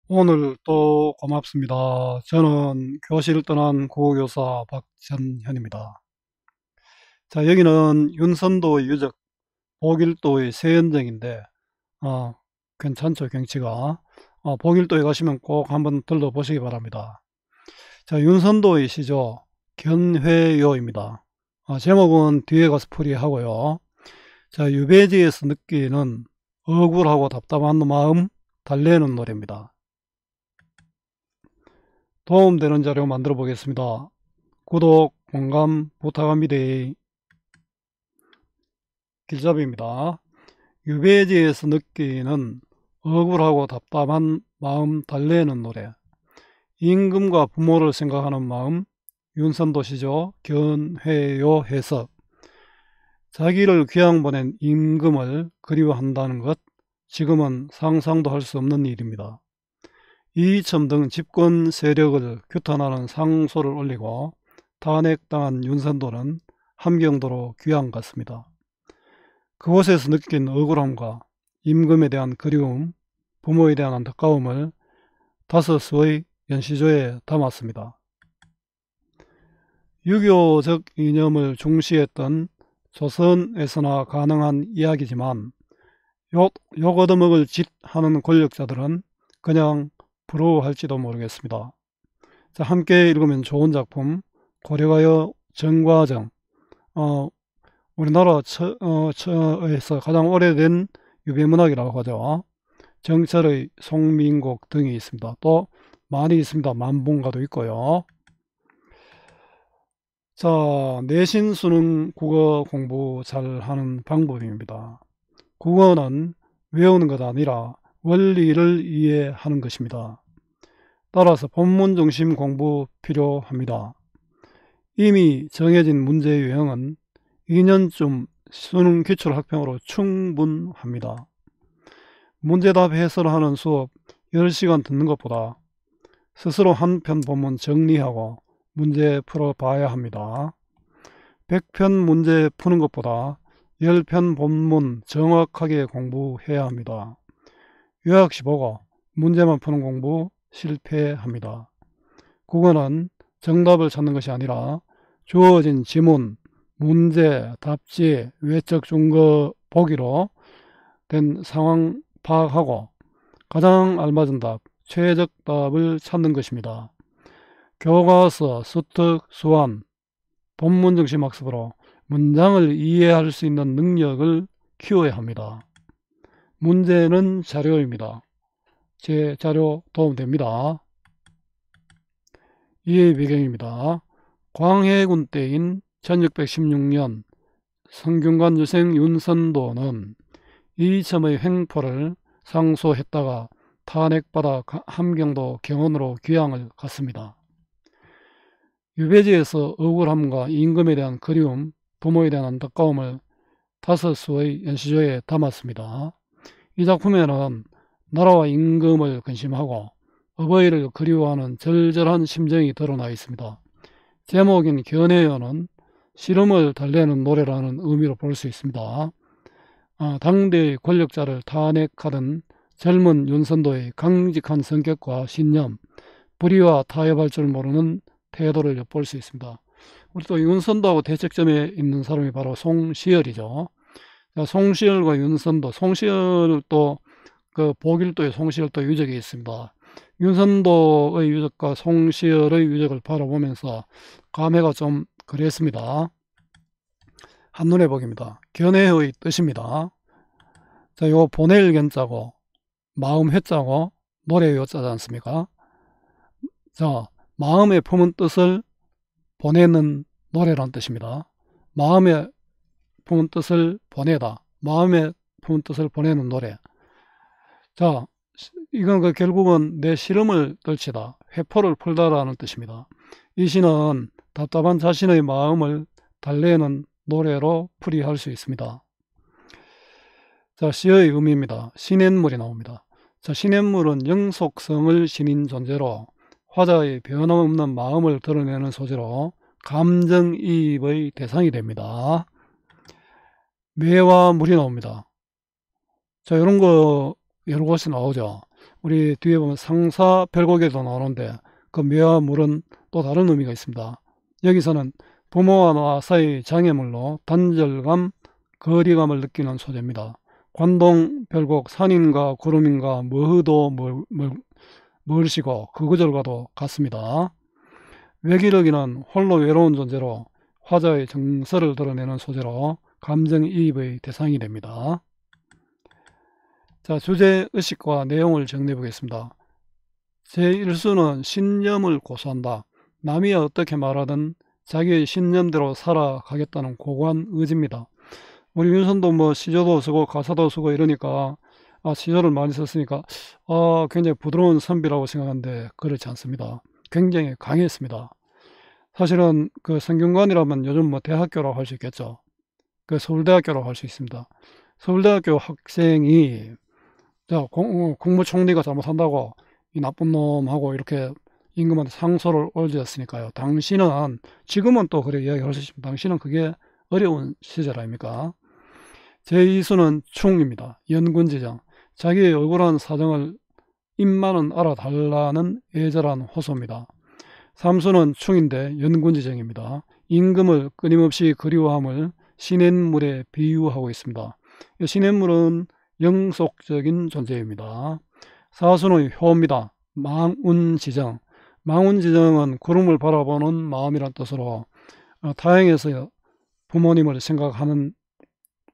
오늘 또 고맙습니다. 저는 교실 떠난 국어교사 박전현입니다. 자, 여기는 윤선도의 유적, 보길도의 세연정인데, 어, 괜찮죠, 경치가. 보길도에 가시면 꼭 한번 들러보시기 바랍니다. 자, 윤선도의 시조, 견회요입니다. 제목은 뒤에 가서 풀이하고요. 자, 유배지에서 느끼는 억울하고 답답한 마음 달래는 노래입니다. 도움되는 자료 만들어 보겠습니다. 구독, 공감 부탁합니다. 길잡이입니다. 유배지에서 느끼는 억울하고 답답한 마음 달래는 노래. 임금과 부모를 생각하는 마음, 윤선도 시조 견회요 해석. 자기를 귀양 보낸 임금을 그리워한다는 것, 지금은 상상도 할 수 없는 일입니다. 이이첨 등 집권 세력을 규탄하는 상소를 올리고 탄핵당한 윤선도는 함경도로 귀양 갔습니다. 그곳에서 느낀 억울함과 임금에 대한 그리움, 부모에 대한 안타까움을 다섯 수의 연시조에 담았습니다. 유교적 이념을 중시했던 조선에서나 가능한 이야기지만 욕 얻어먹을 짓 하는 권력자들은 그냥 부러워할지도 모르겠습니다. 자, 함께 읽으면 좋은 작품 고려가요 정과정. 우리나라 에서 가장 오래된 유배문학이라고 하죠. 정철의 송민곡 등이 있습니다. 또 많이 있습니다. 만본가도 있고요. 자, 내신 수능 국어 공부 잘 하는 방법입니다. 국어는 외우는 것 아니라 원리를 이해하는 것입니다. 따라서 본문 중심 공부 필요합니다. 이미 정해진 문제 유형은 2년쯤 수능 기출학평으로 충분합니다. 문제답 해설하는 수업 10시간 듣는 것보다 스스로 한 편 본문 정리하고 문제 풀어봐야 합니다. 100편 문제 푸는 것보다 10편 본문 정확하게 공부해야 합니다. 요약시 보고 문제만 푸는 공부 실패합니다. 국어는 정답을 찾는 것이 아니라 주어진 지문, 문제, 답지, 외적 증거 보기로 된 상황 파악하고 가장 알맞은 답, 최적 답을 찾는 것입니다. 교과서, 수특, 수완, 본문 중심 학습으로 문장을 이해할 수 있는 능력을 키워야 합니다. 문제는 자료입니다. 제 자료 도움됩니다. 이해 배경입니다. 광해군 때인 1616년 성균관 유생 윤선도는 이이첨의 횡포를 상소했다가 탄핵받아 함경도 경원으로 귀양을 갔습니다. 유배지에서 억울함과 임금에 대한 그리움, 부모에 대한 안타까움을 다섯 수의 연시조에 담았습니다. 이 작품에는 나라와 임금을 근심하고 어버이를 그리워하는 절절한 심정이 드러나 있습니다. 제목인 견해요는 시름을 달래는 노래라는 의미로 볼 수 있습니다. 당대의 권력자를 탄핵하던 젊은 윤선도의 강직한 성격과 신념, 불의와 타협할 줄 모르는 태도를 엿볼 수 있습니다. 우리 또 윤선도하고 대척점에 있는 사람이 바로 송시열이죠. 송시열과 윤선도, 송시열도 그 보길도에 송시열도 유적이 있습니다. 윤선도의 유적과 송시열의 유적을 바라보면서 감회가 좀 그랬습니다. 한눈에 보기입니다. 견해의 뜻입니다. 자, 요 보낼 견자고 마음 회자고 노래 요자지 않습니까? 자, 마음에 품은 뜻을 보내는 노래란 뜻입니다. 마음에 품은 뜻을 보내다. 마음에 품은 뜻을 보내는 노래. 자, 이건 결국은 내 시름을 떨치다, 회포를 풀다라는 뜻입니다. 이 시는 답답한 자신의 마음을 달래는 노래로 풀이할 수 있습니다. 자, 시의 의미입니다. 시냇물이 나옵니다. 자, 시냇물은 영속성을 지닌 존재로 화자의 변함없는 마음을 드러내는 소재로 감정이입의 대상이 됩니다. 매와 물이 나옵니다. 자, 이런 거 여러 곳에 나오죠. 우리 뒤에 보면 상사별곡에도 나오는데 그 묘와 물은 또 다른 의미가 있습니다. 여기서는 부모와 나 사이 장애물로 단절감, 거리감을 느끼는 소재입니다. 관동, 별곡, 산인가 구름인가 머흐도 멀시고 그 구절과도 같습니다. 외기력이는 홀로 외로운 존재로 화자의 정서를 드러내는 소재로 감정이입의 대상이 됩니다. 자, 주제의식과 내용을 정리해 보겠습니다. 제1수는 신념을 고수한다. 남이 어떻게 말하든 자기의 신념대로 살아가겠다는 고고한 의지입니다. 우리 윤선도 뭐 시조도 쓰고 가사도 쓰고 이러니까 시조를 많이 썼으니까 굉장히 부드러운 선비라고 생각하는데 그렇지 않습니다. 굉장히 강했습니다. 사실은 그 성균관이라면 요즘 뭐 대학교라고 할 수 있겠죠. 그 서울대학교라고 할 수 있습니다. 서울대학교 학생이 국무총리가 잘못한다고 이 나쁜 놈하고 이렇게 임금한테 상소를 올렸으니까요. 당신은 지금은 또 그래 이야기할 수 있습니다. 당신은 그게 어려운 시절 아닙니까? 제2수는 충입니다. 연군지정. 자기의 억울한 사정을 입만은 알아달라는 애절한 호소입니다. 3수는 충인데 연군지정입니다. 임금을 끊임없이 그리워함을 시냇물에 비유하고 있습니다. 시냇물은 영속적인 존재입니다. 4수는 효입니다. 망운지정. 망운지정은 구름을 바라보는 마음이란 뜻으로 타향에서 부모님을 생각하는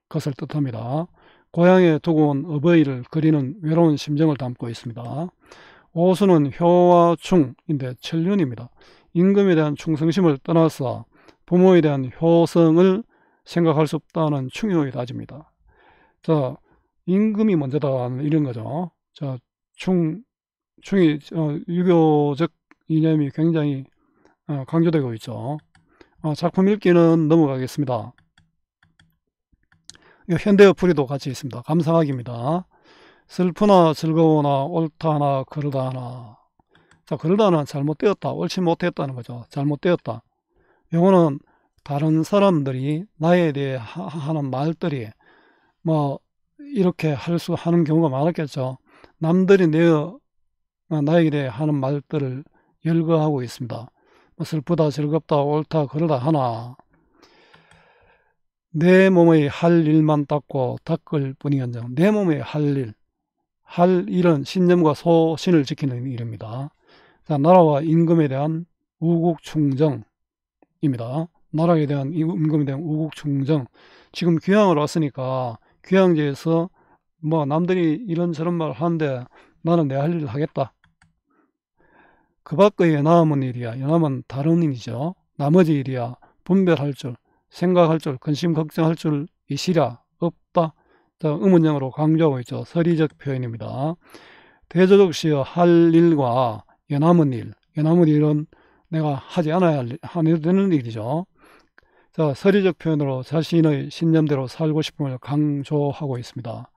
것을 뜻합니다. 고향에 두고 온 어버이를 그리는 외로운 심정을 담고 있습니다. 5수는 효와 충인데 천륜입니다. 임금에 대한 충성심을 떠나서 부모에 대한 효성을 생각할 수 없다는 충효의 다짐입니다. 자, 임금이 먼저다 이런 거죠. 자, 충이 유교적 이념이 굉장히 강조되고 있죠. 작품 읽기는 넘어가겠습니다. 현대어 풀이도 같이 있습니다. 감상하기입니다. 슬프나 즐거우나 옳다나 그르다나. 자, 그르다는 잘못되었다, 옳지 못했다는 거죠. 잘못되었다. 요거는 다른 사람들이 나에 대해 하는 말들이 뭐 이렇게 하는 경우가 많았겠죠. 남들이 나에게 대해 하는 말들을 열거하고 있습니다. 슬프다, 즐겁다, 옳다, 그러다 하나 내 몸의 할 일만 닦고 닦을 뿐이언정. 내 몸의 할 일은 신념과 소신을 지키는 일입니다. 자, 나라와 임금에 대한 우국충정입니다. 나라에 대한 임금에 대한 우국충정. 지금 귀향을 왔으니까 귀향지에서 뭐 남들이 이런저런 말을 하는데 나는 내 할 일을 하겠다. 그 밖의 연함은 일이야. 연함은 다른 일이죠. 나머지 일이야. 분별할 줄, 생각할 줄, 근심 걱정할 줄 이시랴 없다. 자, 의문형으로 강조하고 있죠. 서리적 표현입니다. 대조적 시어 할 일과 연함은 일. 연함은 일은 내가 하지 않아야 되는 일이죠. 자, 서리적 표현으로 자신의 신념대로 살고 싶음을 강조하고 있습니다.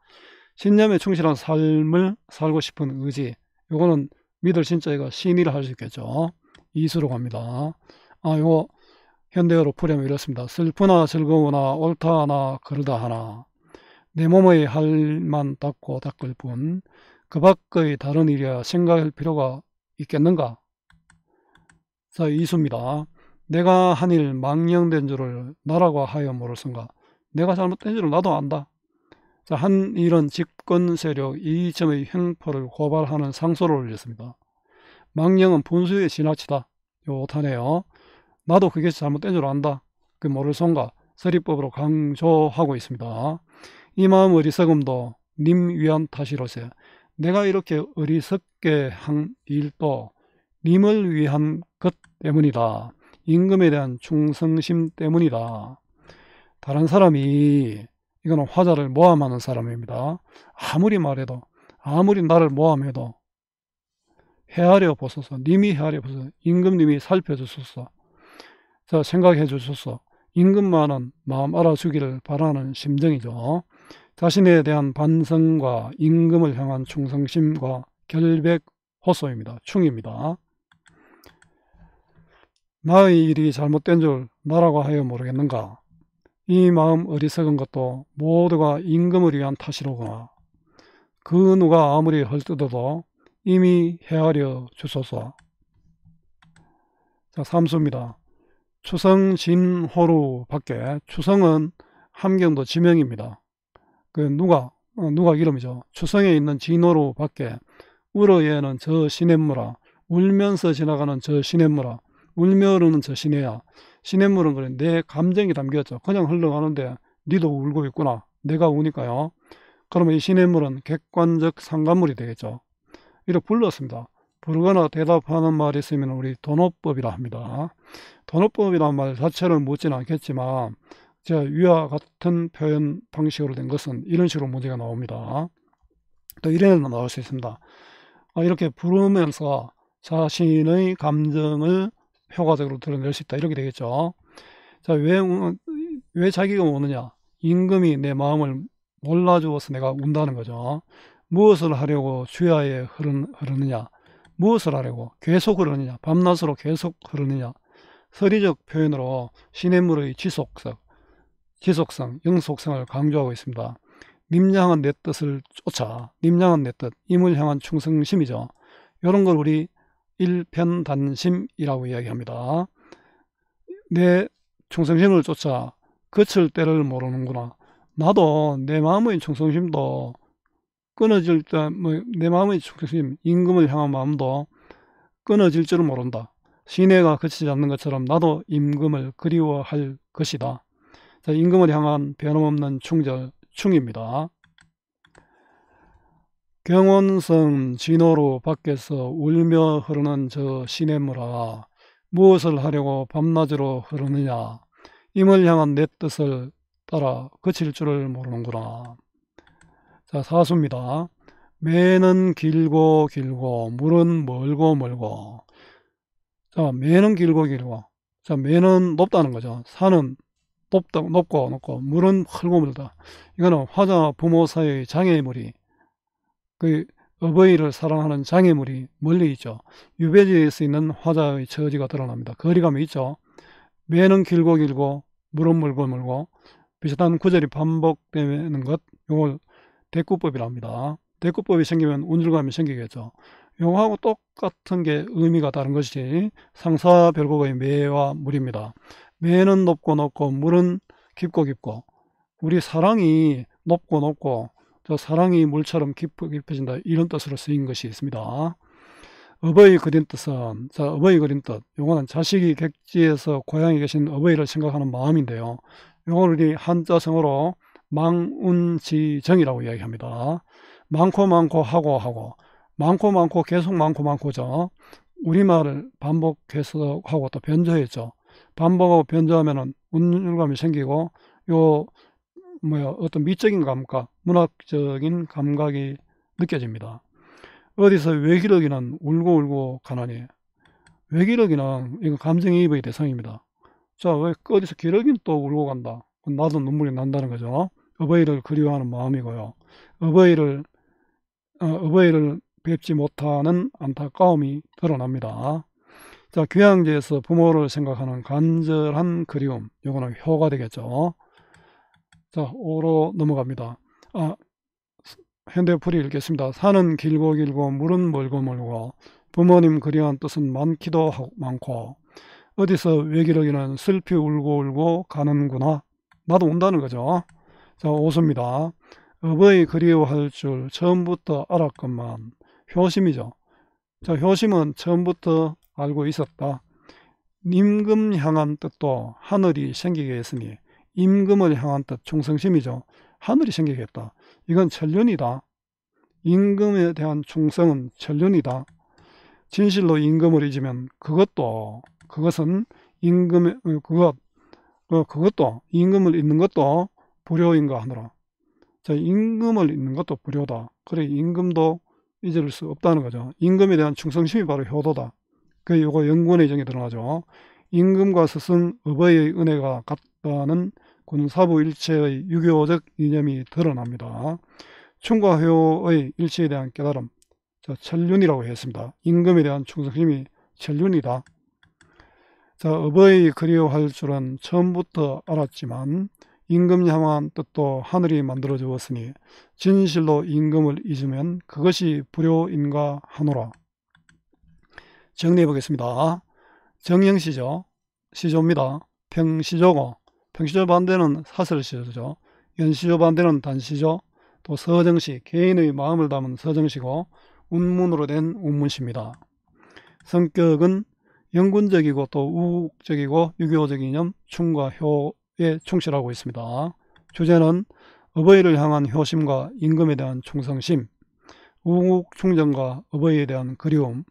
신념에 충실한 삶을 살고 싶은 의지. 요거는 믿을 신자가 신이라 할 수 있겠죠. 이수로 갑니다. 요거 현대어로 풀이하면 이렇습니다. 슬프나 즐거우나 옳다나 그러다 하나 내 몸의 할만 닦고 닦을 뿐 그 밖의 다른 일이야 생각할 필요가 있겠는가? 자, 이수입니다. 내가 한 일 망령된 줄을 나라고 하여 모를선가. 내가 잘못된 줄을 나도 안다. 자, 한 일은 집권 세력 이점의 횡포를 고발하는 상소를 올렸습니다. 망령은 분수에 지나치다. 요 오타네요. 나도 그게 잘못된 줄 안다. 그 모를선가 서리법으로 강조하고 있습니다. 이 마음 어리석음도 님 위한 탓이로세. 내가 이렇게 어리석게 한 일도 님을 위한 것 때문이다. 임금에 대한 충성심 때문이다. 다른 사람이 이거는 화자를 모함하는 사람입니다. 아무리 말해도 아무리 나를 모함해도 헤아려 보소서. 님이 헤아려 보소서. 임금님이 살펴주소서. 자, 생각해 주소서. 임금만은 마음 알아주기를 바라는 심정이죠. 자신에 대한 반성과 임금을 향한 충성심과 결백 호소입니다. 충입니다. 나의 일이 잘못된 줄 나라고 하여 모르겠는가? 이 마음 어리석은 것도 모두가 임금을 위한 탓이로구나. 그 누가 아무리 헐뜯어도 이미 헤아려 주소서. 자, 삼수입니다. 추성 진호루 밖에, 추성은 함경도 지명입니다. 그 누가 이름이죠. 추성에 있는 진호루 밖에 울어예는 저 시냇물아, 울면서 지나가는 저 시냇물아, 울며 흐르는 저 시내야. 시냇물은 그래 내 감정이 담겼죠. 그냥 흘러가는데 니도 울고 있구나. 내가 우니까요. 그러면 이 시냇물은 객관적 상관물이 되겠죠. 이렇게 불렀습니다. 부르거나 대답하는 말이 있으면 우리 don어법이라 합니다. don어법이라는 말 자체를 묻지는 않겠지만 자, 위와 같은 표현 방식으로 된 것은 이런 식으로 문제가 나옵니다. 또 이래는 나올 수 있습니다. 이렇게 부르면서 자신의 감정을 효과적으로 드러낼 수 있다. 이렇게 되겠죠. 자, 왜 자기가 우느냐? 임금이 내 마음을 몰라주어서 내가 운다는 거죠. 무엇을 하려고 주야에 흐르느냐? 무엇을 하려고? 계속 흐르느냐? 밤낮으로 계속 흐르느냐? 서리적 표현으로 시냇물의 지속성, 영속성을 강조하고 있습니다. 님 향한 내 뜻을 쫓아, 님 향한 내 뜻, 임을 향한 충성심이죠. 이런 걸 우리 일편단심이라고 이야기합니다. 내 충성심을 쫓아 거칠 때를 모르는구나. 나도 내 마음의 충성심도 끊어질 때, 내 마음의 충성심, 임금을 향한 마음도 끊어질 줄을 모른다. 시내가 그치지 않는 것처럼 나도 임금을 그리워할 것이다. 자, 임금을 향한 변함없는 충입니다. 경원성 진호로 밖에서 울며 흐르는 저 시냇물아, 무엇을 하려고 밤낮으로 흐르느냐? 임을 향한 내 뜻을 따라 그칠 줄을 모르는구나. 자, 사수입니다. 매는 길고 물은 멀고. 자, 매는 길고 자, 매는 높다는 거죠. 산은 높고 물은 흘고 이거는 화자와 부모 사이의 장애물이, 그 어버이를 사랑하는 장애물이 멀리 있죠. 유배지에서 있는 화자의 처지가 드러납니다. 거리감이 있죠. 매는 길고 물은 멀고 비슷한 구절이 반복되는 것, 이걸 대꾸법이라 합니다. 대꾸법이 생기면 운율감이 생기겠죠. 요거하고 똑같은 게 의미가 다른 것이 상사별곡의 매와 물입니다. 매는 높고 물은 깊고 우리 사랑이 높고 저 사랑이 물처럼 깊어진다, 이런 뜻으로 쓰인 것이 있습니다. 어버이 그린 뜻은, 자, 어버이 그린 뜻, 요거는 자식이 객지에서 고향에 계신 어버이를 생각하는 마음인데요. 요걸 우리 한자성어로 망운지정이라고 이야기합니다. 많고 하고 많고 계속 많고죠. 우리말을 반복해서 하고 또 변조했죠. 반복하고 변조하면은 운율감이 생기고 어떤 미적인 감각, 문학적인 감각이 느껴집니다. 어디서 외기러기는 울고 가나니, 외기러기는 이거 감정이입의 대상입니다. 자, 왜 어디서 기러기는 또 울고 간다? 나도 눈물이 난다는 거죠. 어버이를 그리워하는 마음이고요. 어버이를 뵙지 못하는 안타까움이 드러납니다. 자, 귀향지에서 부모를 생각하는 간절한 그리움, 이거는 효가 되겠죠. 자, 5로 넘어갑니다. 현대풀이 읽겠습니다. 산은 길고 물은 멀고 부모님 그리한 뜻은 많기도 많고 어디서 외기러기는 슬피 울고 가는구나. 나도 운다는 거죠. 자, 5수입니다. 어버이 그리워할 줄 처음부터 알았건만. 효심이죠. 자, 효심은 처음부터 알고 있었다. 임금 향한 뜻도 하늘이 생기게 했으니 임금을 향한 뜻 충성심이죠. 하늘이 생기겠다. 이건 천륜이다. 임금에 대한 충성은 천륜이다. 진실로 임금을 잊으면 그것은 그것도 임금을 잊는 것도 불효인가 하노라. 자, 임금을 잊는 것도 불효다. 그래, 임금도 잊을 수 없다는 거죠. 임금에 대한 충성심이 바로 효도다. 그 요거 영군의 정에 들어가죠. 임금과 스승 어버이의 은혜가 같다는 군사부 일체의 유교적 이념이 드러납니다. 충과 효의 일체에 대한 깨달음, 천륜이라고 했습니다. 임금에 대한 충성심이 천륜이다. 자, 어버이 그리워할 줄은 처음부터 알았지만 임금 향한 뜻도 하늘이 만들어 주었으니 진실로 임금을 잊으면 그것이 불효인가 하노라. 정리해 보겠습니다. 정형시조, 시조입니다. 평시조고, 평시조 반대는 사설시조죠. 연시조 반대는 단시조, 또 서정시, 개인의 마음을 담은 서정시고, 운문으로 된 운문시입니다. 성격은 영군적이고 또 우국적이고 유교적 이념, 충과 효에 충실하고 있습니다. 주제는 어버이를 향한 효심과 임금에 대한 충성심, 우국충정과 어버이에 대한 그리움,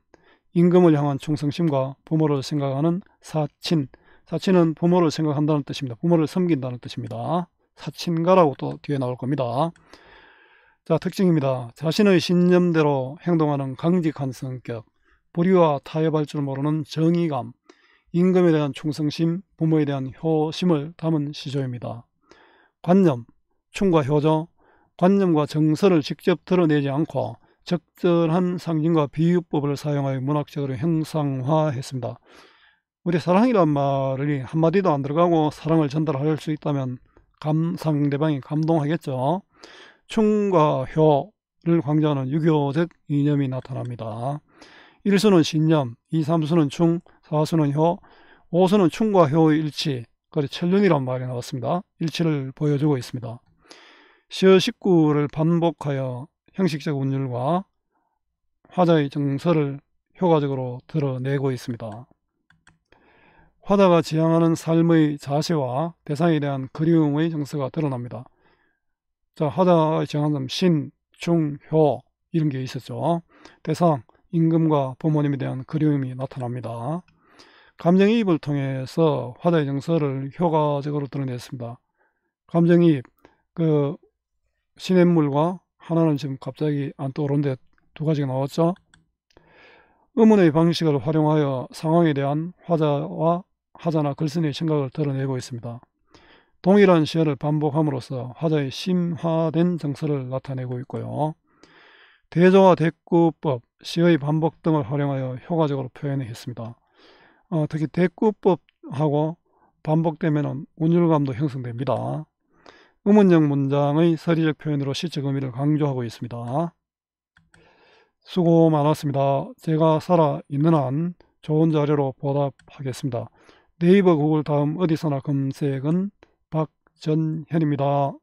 임금을 향한 충성심과 부모를 생각하는 사친, 사친은 부모를 생각한다는 뜻입니다. 부모를 섬긴다는 뜻입니다. 사친가라고 또 뒤에 나올 겁니다. 자, 특징입니다. 자신의 신념대로 행동하는 강직한 성격, 불의와 타협할 줄 모르는 정의감, 임금에 대한 충성심, 부모에 대한 효심을 담은 시조입니다. 관념, 충과 효죠. 관념과 정서를 직접 드러내지 않고 적절한 상징과 비유법을 사용하여 문학적으로 형상화했습니다. 우리 사랑이란 말이 한마디도 안 들어가고 사랑을 전달할 수 있다면 상대방이 감동하겠죠. 충과 효를 강조하는 유교적 이념이 나타납니다. 1수는 신념, 2, 3수는 충, 4수는 효, 5수는 충과 효의 일치, 그리고 천륜이란 말이 나왔습니다. 일치를 보여주고 있습니다. 시어 식구를 반복하여 형식적 운율과 화자의 정서를 효과적으로 드러내고 있습니다. 화자가 지향하는 삶의 자세와 대상에 대한 그리움의 정서가 드러납니다. 자, 화자가 지향하는 신, 충, 효 이런 게 있었죠. 대상, 임금과 부모님에 대한 그리움이 나타납니다. 감정이입을 통해서 화자의 정서를 효과적으로 드러냈습니다. 감정이입, 시냇물과 하나는 지금 갑자기 안 떠오르는데 두 가지가 나왔죠. 의문의 방식을 활용하여 상황에 대한 화자나 글쓴이의 생각을 드러내고 있습니다. 동일한 시어를 반복함으로써 화자의 심화된 정서를 나타내고 있고요. 대조와 대꾸법, 시의 반복 등을 활용하여 효과적으로 표현했습니다. 특히 대꾸법하고 반복되면 운율감도 형성됩니다. 의문형 문장의 서리적 표현으로 시적 의미를 강조하고 있습니다. 수고 많았습니다. 제가 살아있는 한 좋은 자료로 보답하겠습니다. 네이버 구글 다음 어디서나 검색은 박전현입니다.